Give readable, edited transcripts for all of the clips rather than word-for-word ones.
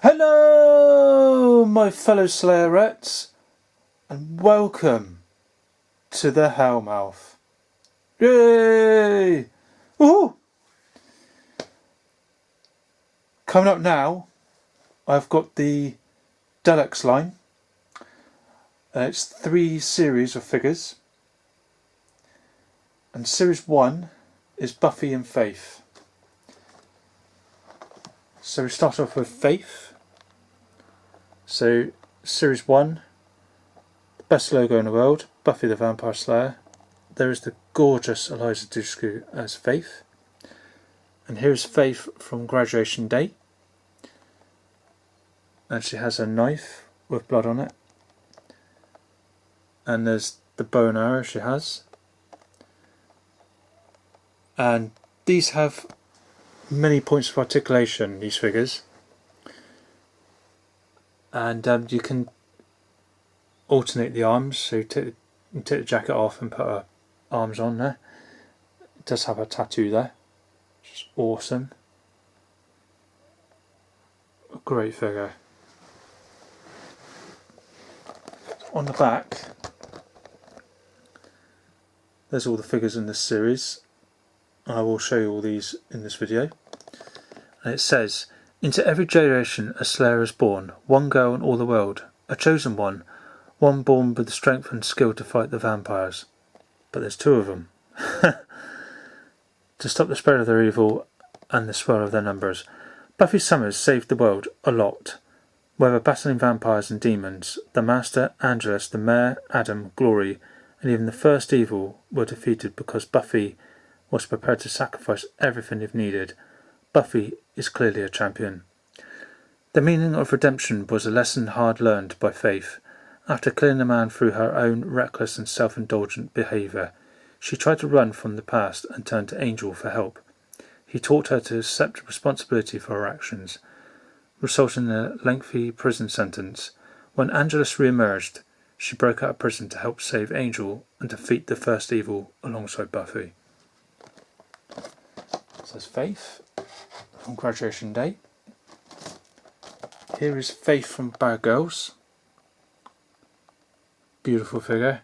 Hello, my fellow Slayerettes, and welcome to the Hellmouth. Yay! Woohoo! Coming up now, I've got the Deluxe line. It's 3 series of figures, and series 1 is Buffy and Faith. So we start off with Faith. So series 1, the best logo in the world, Buffy the Vampire Slayer. There is the gorgeous Eliza Dushku as Faith. And here's Faith from graduation day. And she has a knife with blood on it. And there's the bow and arrow she has. And these have many points of articulation, these figures. And you can alternate the arms, so you take the jacket off and put her arms on there. It does have a tattoo there, which is awesome. A great figure. On the back, there's all the figures in this series. I will show you all these in this video. And it says, "Into every generation a Slayer is born, one girl in all the world, a chosen one born with the strength and skill to fight the vampires." But there's 2 of them. To stop the spread of their evil and the swell of their numbers. Buffy Summers saved the world a lot. Whether battling vampires and demons, the Master, Angelus, the Mayor, Adam, Glory, and even the first evil were defeated because Buffy was prepared to sacrifice everything if needed. Buffy is clearly a champion. The meaning of redemption was a lesson hard learned by Faith. After killing a man through her own reckless and self-indulgent behaviour, she tried to run from the past and turned to Angel for help. He taught her to accept responsibility for her actions, resulting in a lengthy prison sentence. When Angelus re-emerged, she broke out of prison to help save Angel and defeat the first evil alongside Buffy. So that's Faith from graduation day. Here is Faith from Bad Girls. Beautiful figure.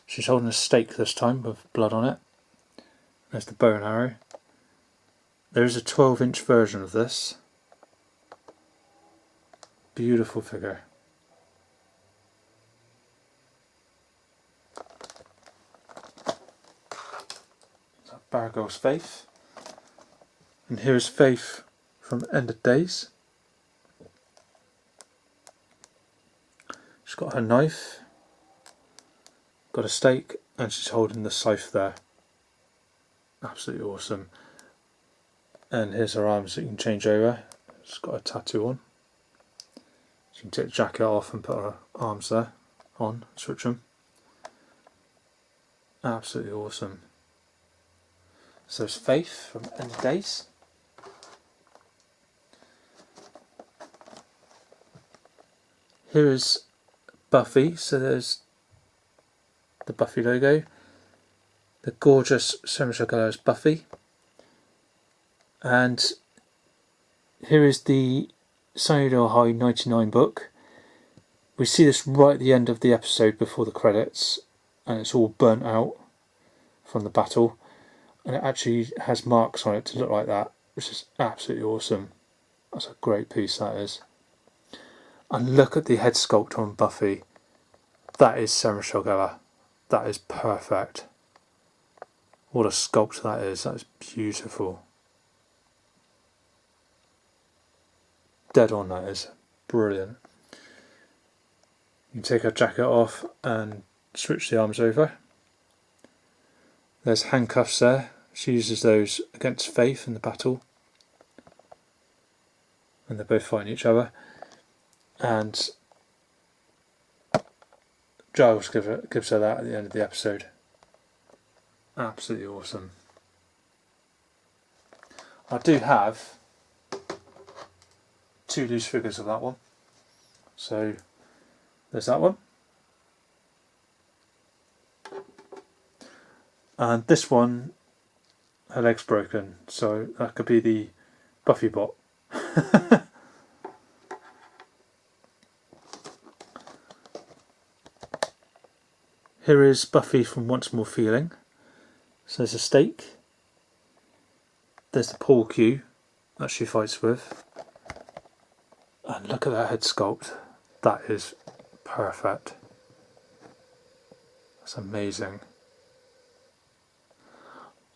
She's holding a stake this time with blood on it. There's the bow and arrow. There is a 12-inch version of this. Beautiful figure. So Bad Girls Faith. And here's Faith from End of Days. She's got her knife, got a stake, and she's holding the scythe there. Absolutely awesome. And here's her arms that you can change over. She's got a tattoo on. She can take the jacket off and put her arms there on, switch them. Absolutely awesome. So it's Faith from End of Days. Here is Buffy, so there's the Buffy logo. The gorgeous Sarah colour is Buffy. And here is the Sunnydale High 99 book. We see this right at the end of the episode before the credits, and it's all burnt out from the battle. And it actually has marks on it to look like that, which is absolutely awesome. That's a great piece, that is. And look at the head sculpt on Buffy. That is Sarah Gellar. That is perfect. What a sculpt that is. That is beautiful. Dead on, that is. Brilliant. You can take her jacket off and switch the arms over. There's handcuffs there. She uses those against Faith in the battle. And they're both fighting each other. And Giles gives her that at the end of the episode. Absolutely awesome. I do have 2 loose figures of that one. So there's that one. And this one, her leg's broken, so that could be the Buffy bot. Here is Buffy from Once More Feeling. So there's a stake. There's the pool cue that she fights with. And look at that head sculpt. That is perfect. That's amazing.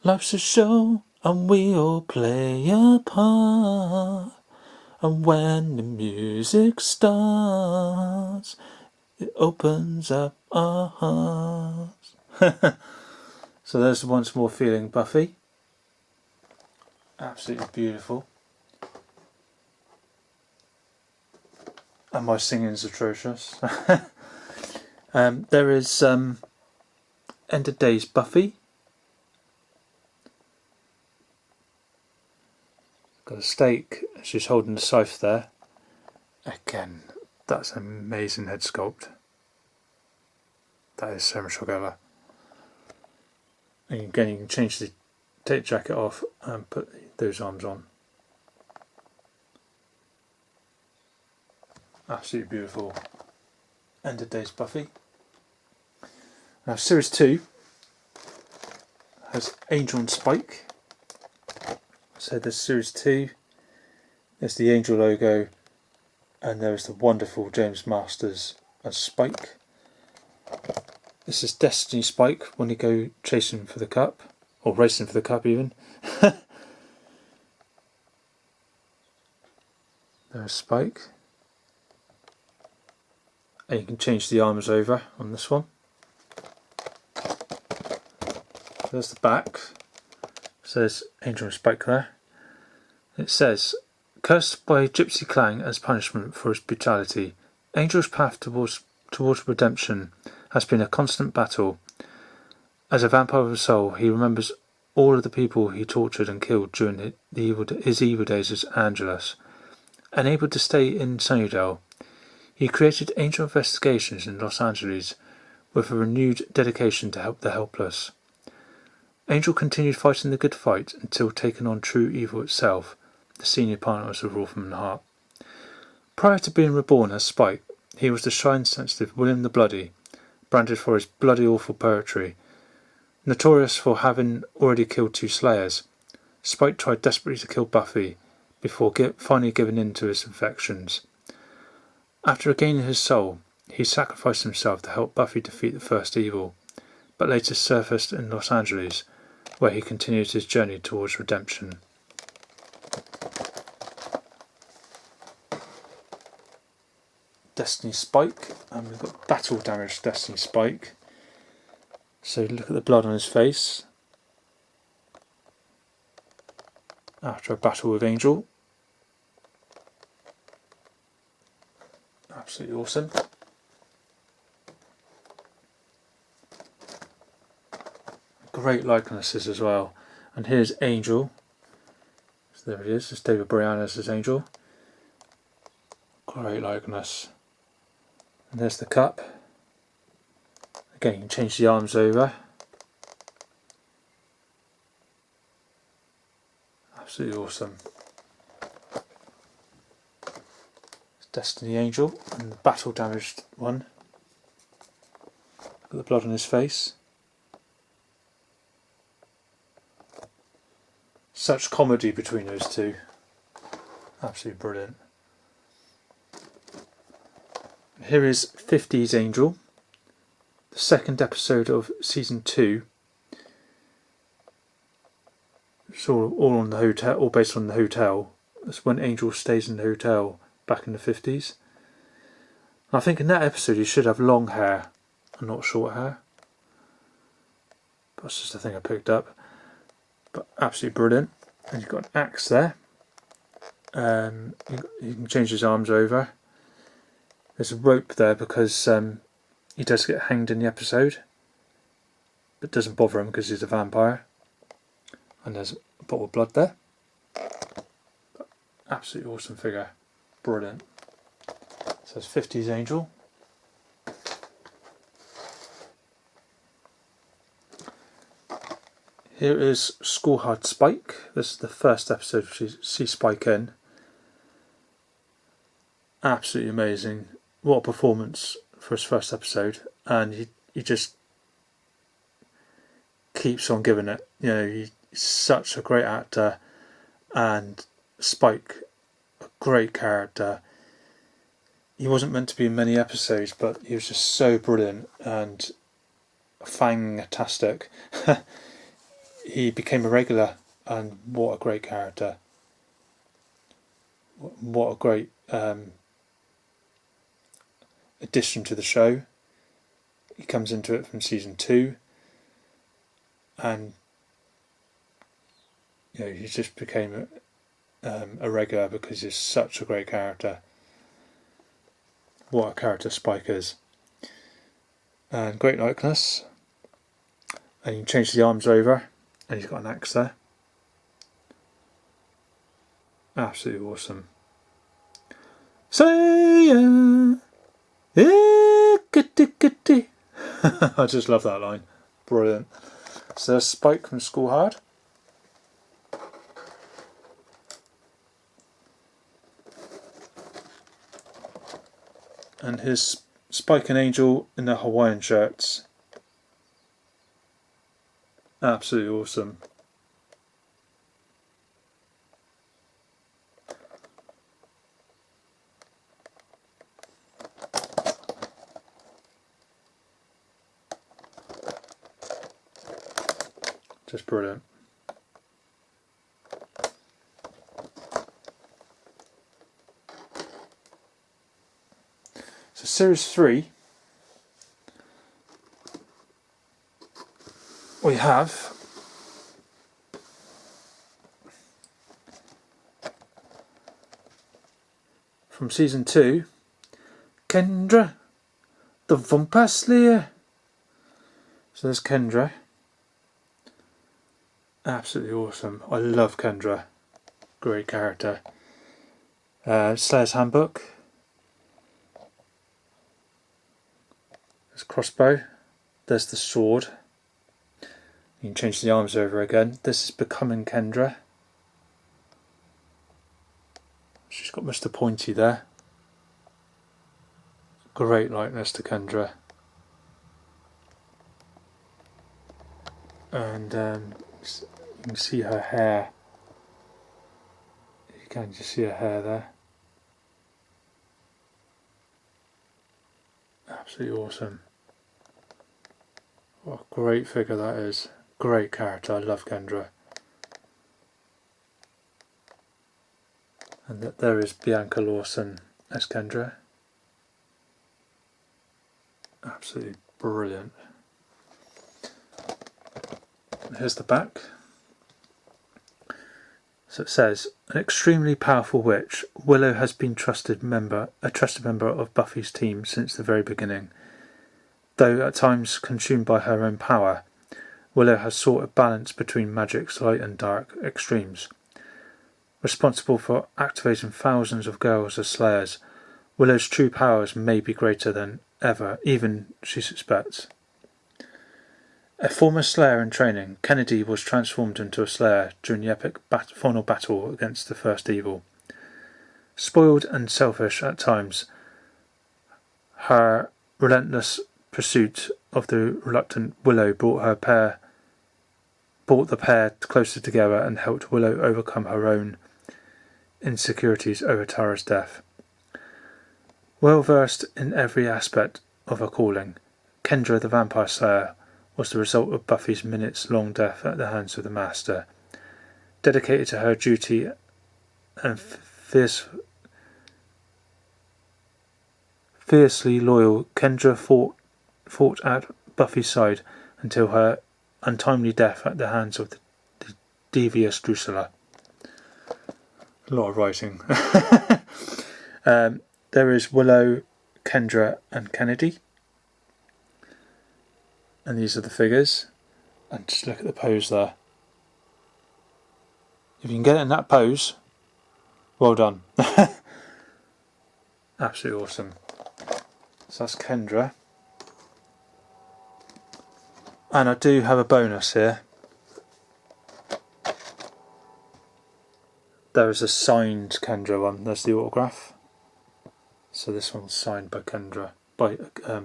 Life's a show and we all play a part. And when the music starts, it opens up our hearts. So there's the Once More Feeling Buffy. Absolutely beautiful. And my singing's atrocious. There is End of Days Buffy. Got a stake. She's holding the scythe there. Again, that's an amazing head sculpt. That is so much together. And again, you can take the jacket off and put those arms on. Absolutely beautiful. End of Days Buffy. Now series 2 has Angel and Spike. So there's series 2, there's the Angel logo, and there's the wonderful James Masters as Spike. This is Destiny Spike when you go chasing for the cup, or racing for the cup even. There's Spike. And you can change the arms over on this one. There's the back. Says Angel and Spike there. It says, cursed by Gypsy Clang as punishment for his brutality, Angel's path towards redemption has been a constant battle. As a vampire with a soul, he remembers all of the people he tortured and killed during his evil days as Angelus. Unable to stay in Sunnydale, he created Angel Investigations in Los Angeles with a renewed dedication to help the helpless. Angel continued fighting the good fight until taking on true evil itself, the senior partners of Wolfram and Hart. Prior to being reborn as Spike, he was the shine-sensitive William the Bloody, branded for his bloody awful poetry. Notorious for having already killed 2 Slayers, Spike tried desperately to kill Buffy before finally giving in to his infections. After regaining his soul, he sacrificed himself to help Buffy defeat the first evil, but later surfaced in Los Angeles, where he continued his journey towards redemption. Destiny Spike, and we've got battle damage Destiny Spike. So look at the blood on his face after a battle with Angel. Absolutely awesome. Great likenesses as well. And here's Angel. So there it is. It's David Boreanaz as Angel. Great likeness. And there's the cup. Again, you can change the arms over. Absolutely awesome. It's Destiny Angel and the battle damaged one. Look at the blood on his face. Such comedy between those two. Absolutely brilliant. Here is 50s Angel, the second episode of season 2. It's all on the hotel, all based on the hotel. That's when Angel stays in the hotel back in the 50s. And I think in that episode he should have long hair and not short hair. That's just a thing I picked up. But absolutely brilliant. And you've got an axe there. You can change his arms over. There's a rope there because he does get hanged in the episode, but doesn't bother him because he's a vampire. And there's a bottle of blood there. Absolutely awesome figure. Brilliant. So it's 50s Angel. Here is Schoolhard Spike. This is the first episode we see Spike in. Absolutely amazing. What a performance for his first episode. And he just keeps on giving it. You know, he's such a great actor, and Spike, a great character. He wasn't meant to be in many episodes, but he was just so brilliant and fantastic. He became a regular, and what a great character. What a great addition to the show. He comes into it from season 2, and you know, he just became a regular because he's such a great character. What a character Spike is. And great likeness. And you can change the arms over, and he's got an axe there. Absolutely awesome. Say kitty. I just love that line. Brilliant. So there's Spike from School Hard. And here's Spike and Angel in their Hawaiian shirts. Absolutely awesome. Just brilliant. So series 3, we have from season 2, Kendra, the Vampire Slayer. So there's Kendra. Absolutely awesome. I love Kendra. Great character. Slayer's Handbook. There's crossbow. There's the sword. You can change the arms over again. This is Becoming Kendra. She's got Mr. Pointy there. Great likeness to Kendra. And you can see her hair. You can just see her hair there. Absolutely awesome. What a great figure that is. Great character. I love Kendra. And there is Bianca Lawson as Kendra. Absolutely brilliant. And here's the back. So it says, an extremely powerful witch, Willow has been a trusted member of Buffy's team since the very beginning. Though at times consumed by her own power, Willow has sought a balance between magic's light and dark extremes. Responsible for activating thousands of girls as slayers, Willow's true powers may be greater than ever, even she suspects. A former Slayer in training, Kennedy was transformed into a Slayer during the epic final battle against the First Evil. Spoiled and selfish at times, her relentless pursuit of the reluctant Willow brought the pair closer together and helped Willow overcome her own insecurities over Tara's death. Well versed in every aspect of her calling, Kendra the Vampire Slayer was the result of Buffy's minutes-long death at the hands of the Master. Dedicated to her duty and fiercely loyal, Kendra fought at Buffy's side until her untimely death at the hands of the devious Drusilla. A lot of writing. There is Willow, Kendra and Kennedy. And these are the figures. And just look at the pose there. If you can get it in that pose, well done. Absolutely awesome. So that's Kendra. And I do have a bonus here. There is a signed Kendra one. There's the autograph. So this one's signed by Kendra, by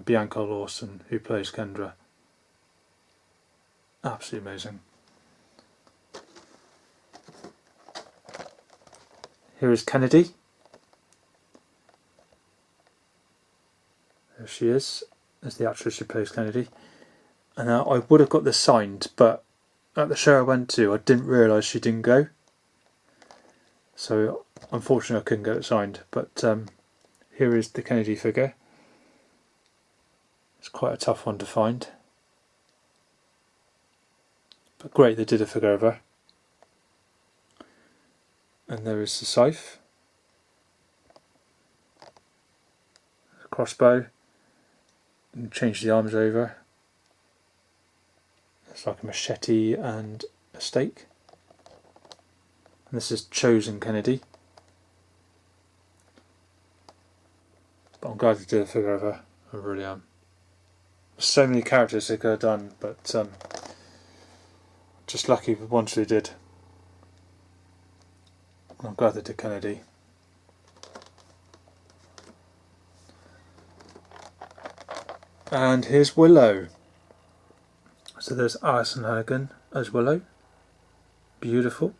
Bianca Lawson, who plays Kendra. Absolutely amazing. Here is Kennedy. There she is. There's the actress who plays Kennedy. And I would have got this signed, but at the show I went to, I didn't realise she didn't go. So unfortunately I couldn't get it signed. But here is the Kennedy figure. It's quite a tough one to find. But great, they did a figure of her. And there is the scythe. A crossbow. And change the arms over. It's like a machete and a stake. And this is Chosen Kennedy. But I'm glad they did a figure of her. I really am. There's so many characters they could have done, but just lucky with ones they did. I'm glad they did Kennedy. And here's Willow. So there's Alison Hannigan as Willow. Beautiful.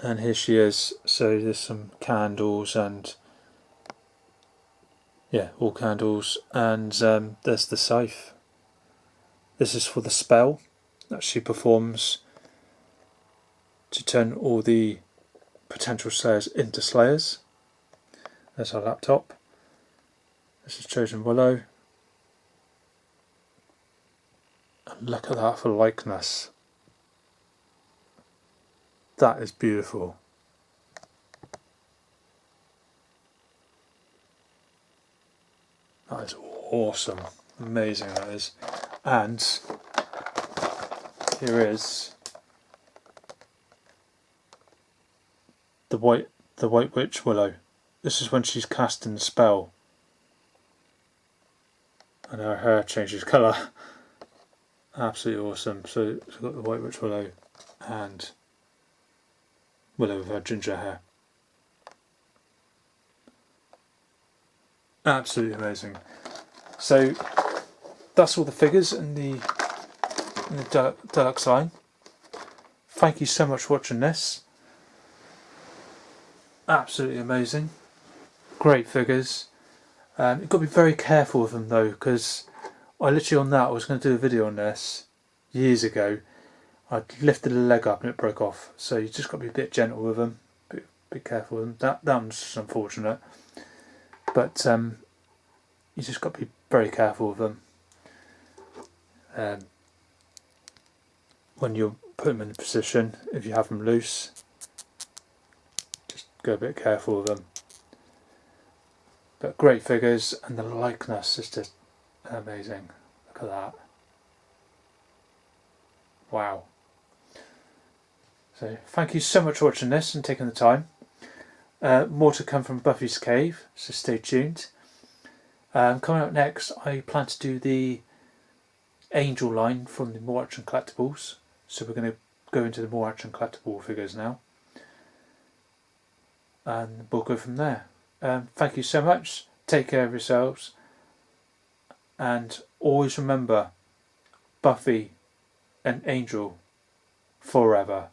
And here she is. So there's some candles and yeah, all candles. And there's the scythe. This is for the spell that she performs to turn all the potential slayers into slayers. There's our laptop. This is Chosen Willow. And look at that for likeness. That is beautiful. That is awesome. Amazing that is. And here is the White Witch Willow. This is when she's casting the spell. And her hair changes colour. Absolutely awesome. So we've got the White Witch Willow and Willow with her ginger hair. Absolutely amazing. So that's all the figures in the Deluxe line. Thank you so much for watching this. Absolutely amazing. Great figures. You've got to be very careful with them though, because I was going to do a video on this years ago. I lifted a leg up and it broke off. So you just got to be a bit gentle with them. Be careful with them. That one's just unfortunate. But you just got to be very careful with them. When you put them in a position, if you have them loose, just go a bit careful with them. But great figures, and the likeness is just amazing. Look at that. Wow. So thank you so much for watching this and taking the time. More to come from Buffy's Cave, so stay tuned. Coming up next, I plan to do the Angel line from the More Action Collectibles. So we're going to go into the More Action Collectible figures now. And we'll go from there. Thank you so much. Take care of yourselves. And always remember, Buffy and Angel forever.